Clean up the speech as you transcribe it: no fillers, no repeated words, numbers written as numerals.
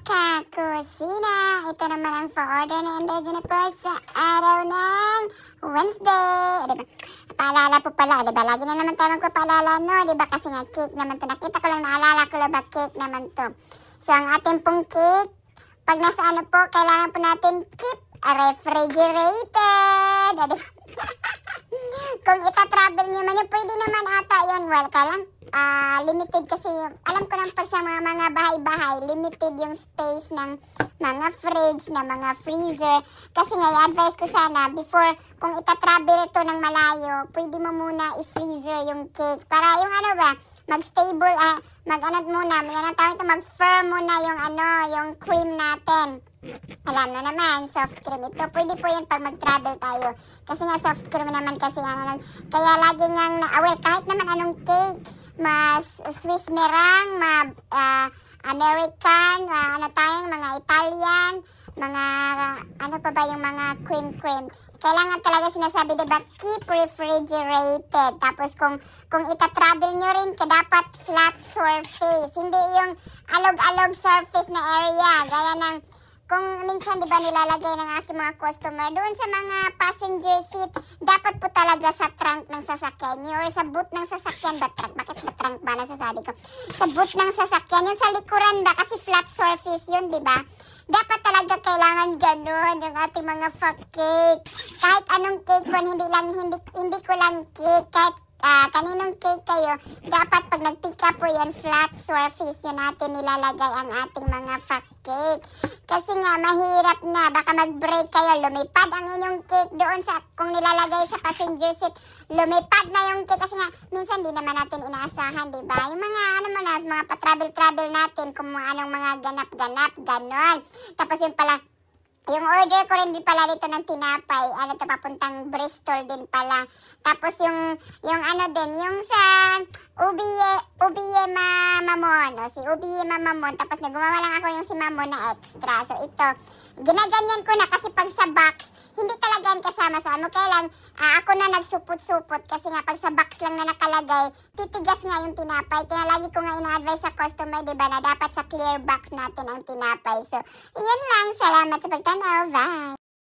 kakusina. Ito naman ang for-order ni Inday Jennifer sa araw ng Wednesday. Diba? Paalala po pala, diba? Lagi na naman tayo magpapaalala, no? Diba? Kasi nga cake naman to. Nakita ko lang, naalala ko lang ba cake naman to. So, ang ating pong cake, pag nasa ano po, kailangan po natin keep refrigerated. Diba? Kung ita-travel nyo man yun, pwede naman ata yun. Well, kailang limited kasi yung, alam ko lang pag sa mga bahay-bahay, limited yung space ng mga fridge, na mga freezer. Kasi nga, i-advise ko sana, before, kung ita-travel ito ng malayo, pwede mo muna i-freezer yung cake. Para yung ano ba, mag-stable, mag-anot muna, mag-firm muna yung yung cream natin. Alam na naman, soft cream ito. Pwede po yun pag mag-travel tayo. Kasi nga soft cream naman kasi kaya lagi ngang kahit naman anong cake, mas Swiss merang, American, mga Italian, mga ano pa ba yung mga cream. Kailangan talaga sinasabi, diba, keep refrigerated. Tapos kung ita-travel nyo rin, dapat flat surface. Hindi yung alog-alog surface na area. Gaya ng, kung minsan diba nilalagay ng aking mga customer, doon sa mga passenger seat, dapat po talaga sa trunk ng sasakyan nyo or sa boot ng sasakyan. Bakit ba trunk ba nasasabi ko? Sa boot ng sasakyan, yung sa likuran ba, kasi flat surface yun, diba? Dapat talaga kailangan ganun yung ating mga cake. Kahit anong cake po, hindi ko lang cake. Kahit kaninong cake kayo, dapat pag nag-pick up po yun, flat surface yun natin nilalagay ang ating mga cake. Kasi nga, mahirap na. Baka mag-break kayo, lumipad ang inyong cake doon sa, kung nilalagay sa passenger seat, lumipad na yung cake. Kasi nga, minsan di naman natin inaasahan, diba? Yung mga, mga pa-travel natin, kung anong mga ganap-ganap, ganon. Tapos yung pala, yung order ko rin din pala dito ng tinapay, papuntang Bristol din pala. Tapos yung yung sa Ubiye Mamon, si Ubiye Mamon, tapos gumawa lang ako yung si Mamon na extra. So ito, ginaganyan ko na kasi pag sa box, hindi talaga yan kasama sa ano. Kailan, ako na nagsupot-supot kasi nga pag sa box lang na nakalagay, titigas nga yung tinapay. Kaya lagi ko nga ina-advise sa customer, diba, na dapat sa clear box natin ang tinapay. So, iyan lang. Salamat sa pagtanaw. Bye!